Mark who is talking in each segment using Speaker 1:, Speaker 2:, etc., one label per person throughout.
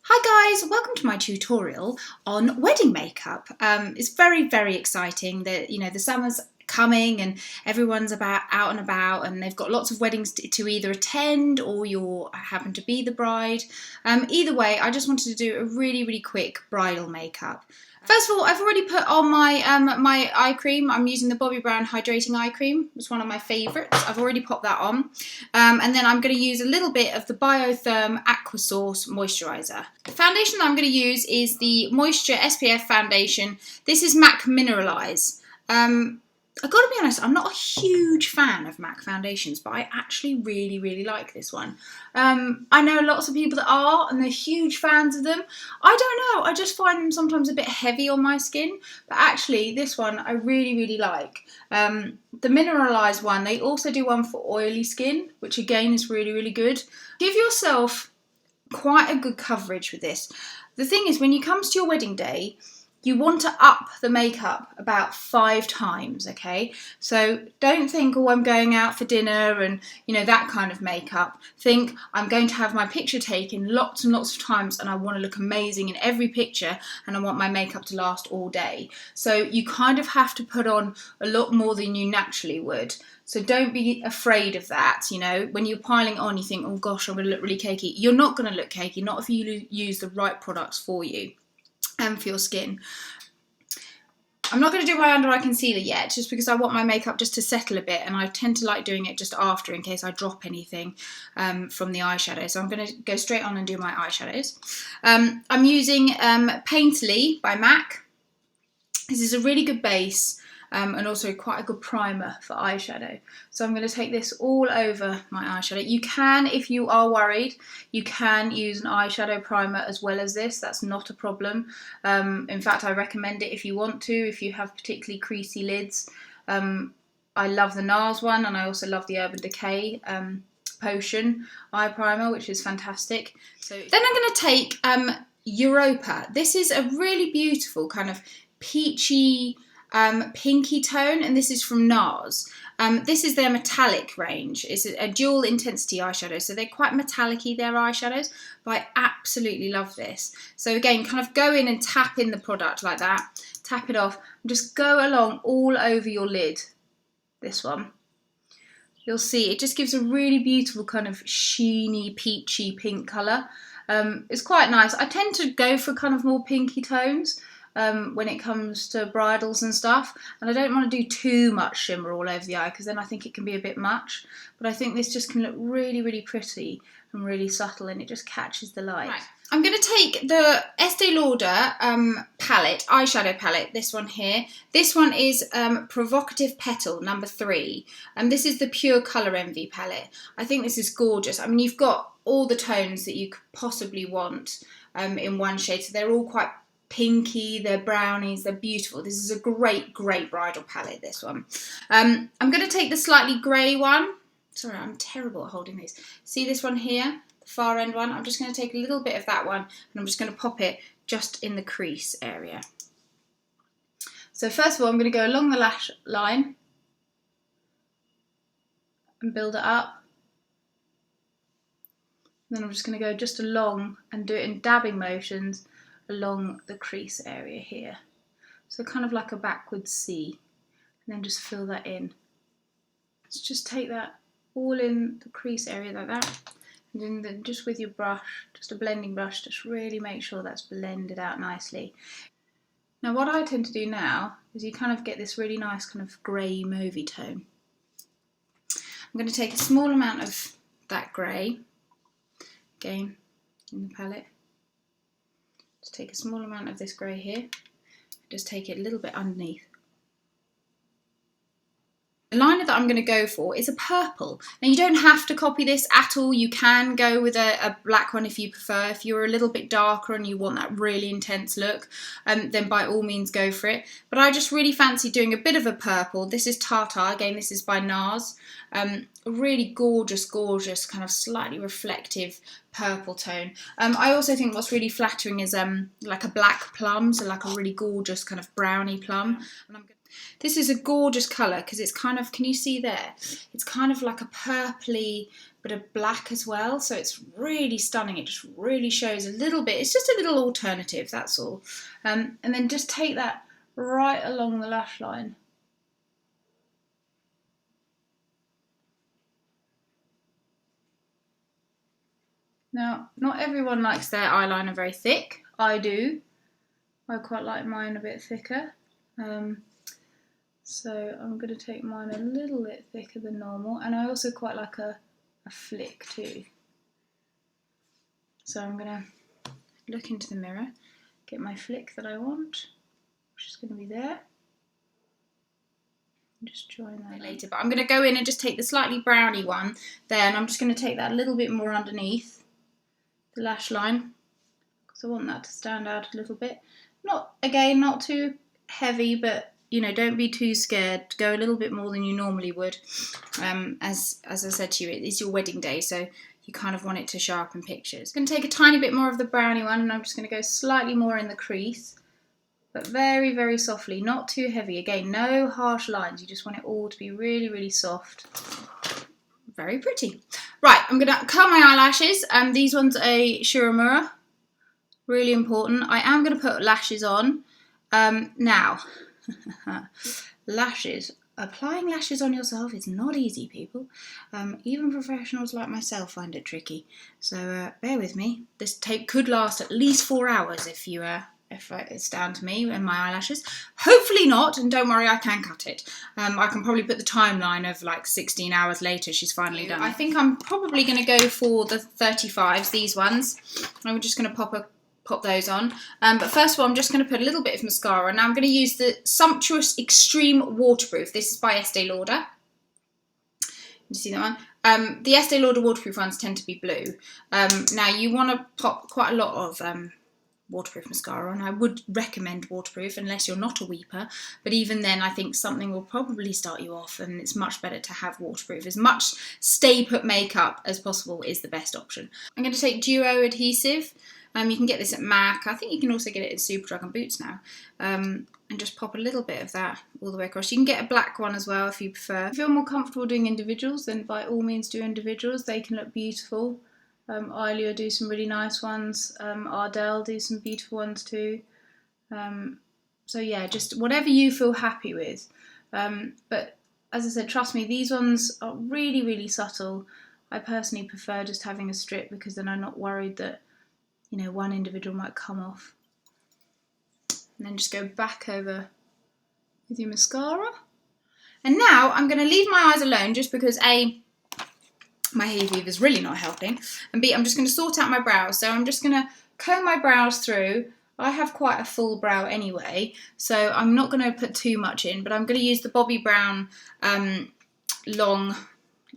Speaker 1: Hi guys, welcome to my tutorial on wedding makeup. It's very exciting that the summer's coming and everyone's out and about and they've got lots of weddings to either attend or you happen to be the bride. Either way, I just wanted to do a really quick bridal makeup. First of all, I've already put on my my eye cream. I'm using the Bobbi Brown Hydrating Eye Cream. It's one of my favourites. I've already popped that on. And then I'm going to use a little bit of the Biotherm Aqua Source Moisturiser. The foundation that I'm going to use is the Moisture SPF foundation. This is MAC Mineralize. I've got to be honest, I'm not a huge fan of MAC foundations, but I actually really like this one. I know lots of people that are, and they're huge fans of them. I don't know, I just find them sometimes a bit heavy on my skin, but actually this one I really like. The Mineralized one, they also do one for oily skin, which again is really good. Give yourself quite a good coverage with this. The thing is, when you come to your wedding day, you want to up the makeup about 5 times, okay? So don't think, oh, I'm going out for dinner and, that kind of makeup. Think, I'm going to have my picture taken lots and lots of times and I want to look amazing in every picture and I want my makeup to last all day. So you kind of have to put on a lot more than you naturally would. So don't be afraid of that, When you're piling on, you think, oh gosh, I'm going to look really cakey. You're not going to look cakey, not if you use the right products for you and for your skin. I'm not going to do my under eye concealer yet, just because I want my makeup just to settle a bit, and I tend to like doing it just after in case I drop anything from the eyeshadow. So I'm going to go straight on and do my eyeshadows. I'm using Painterly by MAC. This is a really good base. And also quite a good primer for eyeshadow. So I'm going to take this all over my eyeshadow. You can, if you are worried, you can use an eyeshadow primer as well as this. That's not a problem. In fact, I recommend it if you want to, if you have particularly creasy lids. I love the NARS one, and I also love the Urban Decay Potion eye primer, which is fantastic. So then I'm going to take Europa. This is a really beautiful kind of peachy, pinky tone, and this is from NARS. This is their metallic range. It's a dual intensity eyeshadow, so they're quite metallic-y, their eyeshadows, but I absolutely love this. So again, kind of go in and tap in the product like that, tap it off, and just go along all over your lid, this one. You'll see it just gives a really beautiful kind of sheeny, peachy pink colour. It's quite nice. I tend to go for kind of more pinky tones when it comes to bridals and stuff, and I don't want to do too much shimmer all over the eye because then I think it can be a bit much, but I think this just can look really pretty and really subtle, and it just catches the light. Right. I'm going to take the Estee Lauder palette, eyeshadow palette, this one here. This one is Provocative Petal number 3, and this is the Pure Colour Envy palette. I think this is gorgeous. I mean, you've got all the tones that you could possibly want in one shade, so they're all quite pinky, they're brownies, they're beautiful. This is a great bridal palette, this one. I'm going to take the slightly grey one. Sorry, I'm terrible at holding these. See this one here, the far end one? I'm just going to take a little bit of that one and I'm just going to pop it just in the crease area. So first of all, I'm going to go along the lash line and build it up. And then I'm just going to go just along and do it in dabbing motions along the crease area here. So kind of like a backwards C, and then just fill that in. So just take that all in the crease area like that, and then just with your brush, just a blending brush, just really make sure that's blended out nicely. Now what I tend to do now is you kind of get this really nice kind of grey mauvey tone. I'm going to take a small amount of that grey, again in the palette. Just take a small amount of this grey here, just take it a little bit underneath. The liner that I'm going to go for is a purple. Now you don't have to copy this at all, you can go with a black one if you prefer. If you're a little bit darker and you want that really intense look, then by all means go for it. But I just really fancy doing a bit of a purple. This is Tartar, again this is by NARS. A really gorgeous kind of slightly reflective purple tone. I also think what's really flattering is like a black plum, so like a really gorgeous kind of browny plum. And This is a gorgeous colour because it's kind of, can you see there? It's kind of like a purpley bit of black as well, so it's really stunning. It just really shows a little bit. It's just a little alternative, that's all. And then just take that right along the lash line. Now, not everyone likes their eyeliner very thick. I do. I quite like mine a bit thicker. So I'm going to take mine a little bit thicker than normal, and I also quite like a flick too. So I'm going to look into the mirror, get my flick that I want, which is going to be there. Just join that later, but I'm going to go in and just take the slightly browny one there, and I'm just going to take that a little bit more underneath the lash line because I want that to stand out a little bit. Not too heavy, but you know, don't be too scared. Go a little bit more than you normally would. As I said to you, it's your wedding day, so you kind of want it to sharpen pictures. I'm going to take a tiny bit more of the brownie one, and I'm just going to go slightly more in the crease, but very, very softly, not too heavy. Again, no harsh lines. You just want it all to be really, really soft. Very pretty. Right, I'm going to curl my eyelashes. These ones are a Shiramura. Really important. I am going to put lashes on. Now, lashes. Applying lashes on yourself is not easy, people. Even professionals like myself find it tricky. So bear with me. This tape could last at least 4 hours if it's down to me and my eyelashes. Hopefully not, and don't worry, I can cut it. I can probably put the timeline of like 16 hours later she's finally done. I think I'm probably going to go for the 35s, these ones. I'm just going to pop those on. But first of all, I'm just going to put a little bit of mascara. Now I'm going to use the Sumptuous Extreme Waterproof. This is by Estee Lauder. You see that one? The Estee Lauder waterproof ones tend to be blue. Now you want to pop quite a lot of waterproof mascara on. I would recommend waterproof unless you're not a weeper, but even then I think something will probably start you off, and it's much better to have waterproof. As much stay put makeup as possible is the best option. I'm going to take Duo adhesive. You can get this at MAC. I think you can also get it at Superdrug and Boots now. And just pop a little bit of that all the way across. You can get a black one as well if you prefer. If you feel more comfortable doing individuals, then by all means do individuals. They can look beautiful. Eyeliner do some really nice ones. Ardell do some beautiful ones too. So yeah, just whatever you feel happy with. But as I said, trust me, these ones are really, really subtle. I personally prefer just having a strip because then I'm not worried that, you know, one individual might come off. And then just go back over with your mascara. And now I'm going to leave my eyes alone just because A, my hay fever is really not helping, and B, I'm just going to sort out my brows. So I'm just going to comb my brows through. I have quite a full brow anyway, so I'm not going to put too much in, but I'm going to use the Bobbi Brown long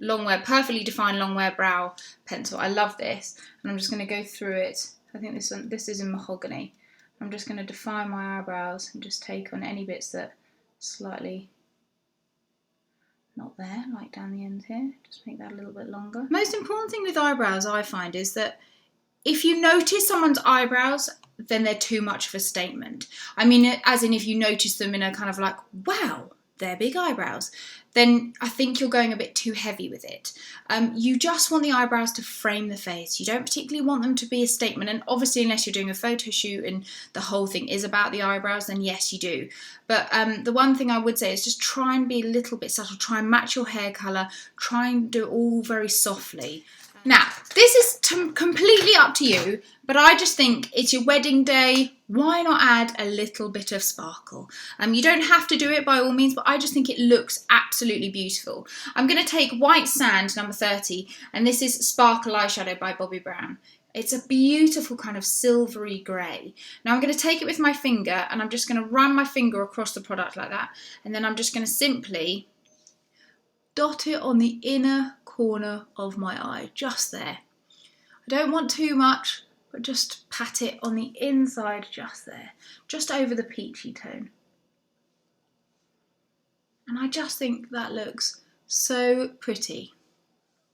Speaker 1: wear, perfectly defined long wear brow pencil. I love this, and I'm just going to go through it. I think this is in mahogany. I'm just going to define my eyebrows and just take on any bits that slightly not there, like down the end here. Just make that a little bit longer. Most important thing with eyebrows, I find, is that if you notice someone's eyebrows, then they're too much of a statement. I mean, as in if you notice them in a kind of like, wow, they're big eyebrows, then I think you're going a bit too heavy with it. You just want the eyebrows to frame the face. You don't particularly want them to be a statement, and obviously unless you're doing a photo shoot and the whole thing is about the eyebrows, then yes, you do. But the one thing I would say is just try and be a little bit subtle. Try and match your hair colour. Try and do it all very softly. Now, this is completely up to you, but I just think it's your wedding day. Why not add a little bit of sparkle? You don't have to do it by all means, but I just think it looks absolutely beautiful. I'm going to take White Sand, number 30, and this is Sparkle Eyeshadow by Bobbi Brown. It's a beautiful kind of silvery grey. Now I'm going to take it with my finger, and I'm just going to run my finger across the product like that, and then I'm just going to simply dot it on the inner corner of my eye, just there. I don't want too much, but just pat it on the inside, just there, just over the peachy tone. And I just think that looks so pretty.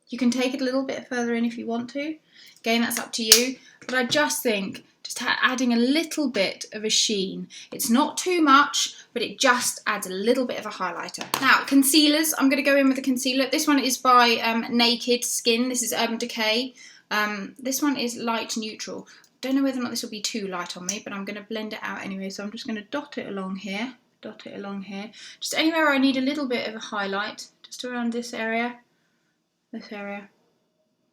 Speaker 1: You can take it a little bit further in if you want to. Again, that's up to you. But I just think Just adding a little bit of a sheen. It's not too much, but it just adds a little bit of a highlighter. Now, concealers. I'm going to go in with a concealer. This one is by Naked Skin. This is Urban Decay. This one is light neutral. Don't know whether or not this will be too light on me, but I'm going to blend it out anyway. So I'm just going to dot it along here. Dot it along here. Just anywhere I need a little bit of a highlight. Just around this area. This area.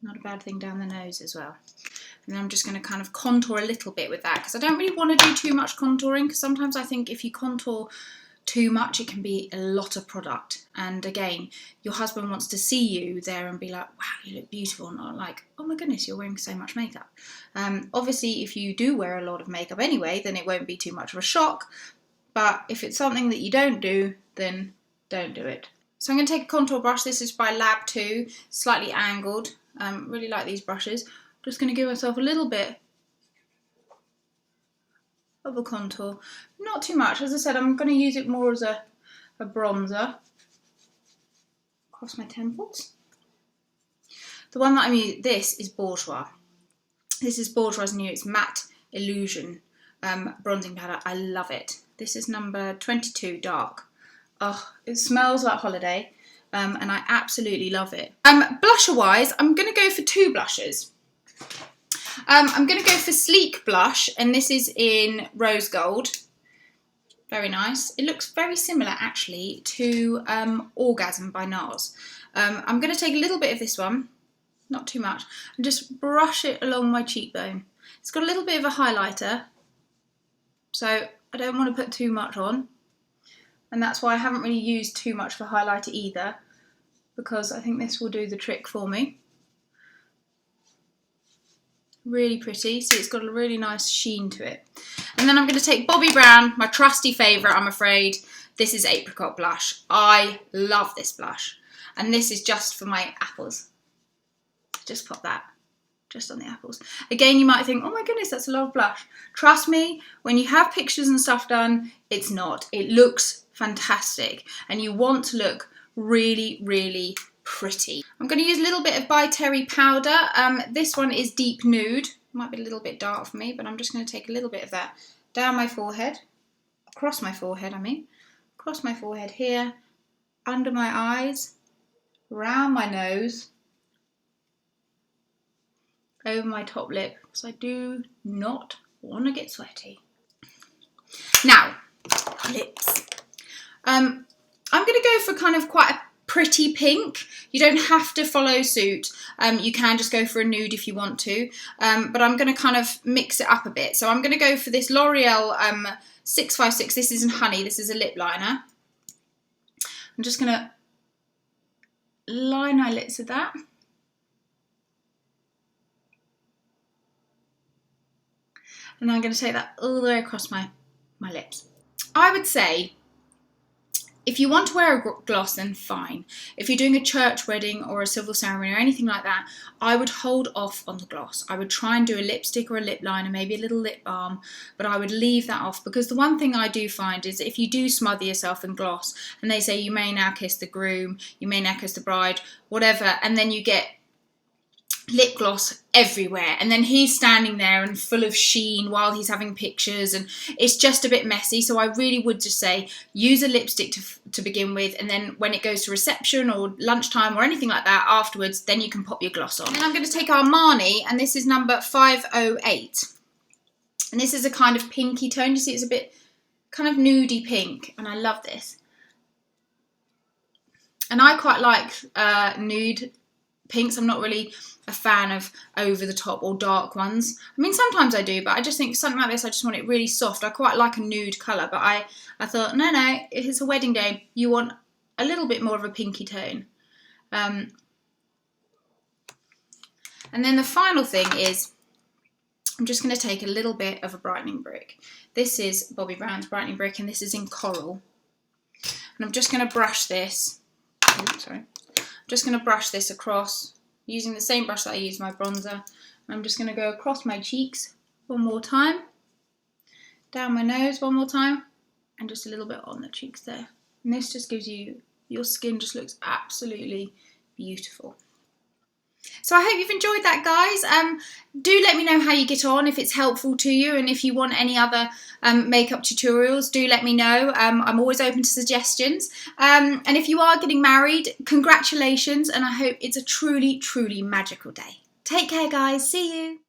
Speaker 1: Not a bad thing down the nose as well. And then I'm just going to kind of contour a little bit with that, because I don't really want to do too much contouring, because sometimes I think if you contour too much it can be a lot of product, and again your husband wants to see you there and be like, wow, you look beautiful, not like, oh my goodness, you're wearing so much makeup. Obviously if you do wear a lot of makeup anyway, then it won't be too much of a shock, but if it's something that you don't do, then don't do it. So I'm going to take a contour brush. This is by Lab 2, slightly angled. Really like these brushes. Just going to give myself a little bit of a contour. Not too much. As I said, I'm going to use it more as a bronzer. Across my temples. The one that I'm using, this is Bourjois. This is Bourjois' new, it's Matte Illusion bronzing powder. I love it. This is number 22, dark. Oh, it smells like holiday. And I absolutely love it. Blusher wise, I'm going to go for 2 blushes. I'm going to go for Sleek Blush, and this is in Rose Gold. Very nice. It looks very similar actually to Orgasm by NARS. I'm going to take a little bit of this one, not too much, and just brush it along my cheekbone. It's got a little bit of a highlighter, so I don't want to put too much on. And that's why I haven't really used too much for highlighter either, because I think this will do the trick for me. Really pretty, see, it's got a really nice sheen to it. And then I'm going to take Bobbi Brown, my trusty favourite, I'm afraid. This is Apricot Blush. I love this blush. And this is just for my apples. Just pop that just on the apples. Again, you might think, oh my goodness, that's a lot of blush. Trust me, when you have pictures and stuff done, it's not. It looks fantastic, and you want to look really, really pretty. I'm going to use a little bit of By Terry powder. This one is Deep Nude. Might be a little bit dark for me, but I'm just going to take a little bit of that down my forehead, across my forehead, across my forehead here, under my eyes, around my nose, over my top lip, because I do not want to get sweaty. Now, lips. I'm going to go for kind of quite a pretty pink. You don't have to follow suit. You can just go for a nude if you want to. But I'm going to kind of mix it up a bit. So I'm going to go for this L'Oreal 656. This isn't Honey. This is a lip liner. I'm just going to line my lips with that. And I'm going to take that all the way across my lips. I would say, if you want to wear a gloss, then fine. If you're doing a church wedding or a civil ceremony or anything like that, I would hold off on the gloss. I would try and do a lipstick or a lip liner, maybe a little lip balm, but I would leave that off, because the one thing I do find is if you do smother yourself in gloss and they say you may now kiss the groom, you may now kiss the bride, whatever, and then you get lip gloss everywhere, and then he's standing there and full of sheen while he's having pictures, and it's just a bit messy. So I really would just say use a lipstick to begin with, and then when it goes to reception or lunchtime or anything like that afterwards, then you can pop your gloss on. And then I'm going to take Armani, and this is number 508, and this is a kind of pinky tone. You see, it's a bit kind of nudie pink, and I love this. And I quite like nude pinks. I'm not really a fan of over the top or dark ones. I mean, sometimes I do, but I just think something like this, I just want it really soft. I quite like a nude colour, but I thought, no, if it's a wedding day, you want a little bit more of a pinky tone. And then the final thing is, I'm just going to take a little bit of a brightening brick. This is Bobbi Brown's brightening brick, and this is in coral. And I'm just going to brush this. I'm just going to brush this across, using the same brush that I used my bronzer. I'm just going to go across my cheeks one more time, down my nose one more time, and just a little bit on the cheeks there. And this just gives you, your skin just looks absolutely beautiful. So I hope you've enjoyed that, guys. Do let me know how you get on, if it's helpful to you, and if you want any other makeup tutorials, do let me know. I'm always open to suggestions. And if you are getting married, congratulations, and I hope it's a truly, truly magical day. Take care, guys. See you.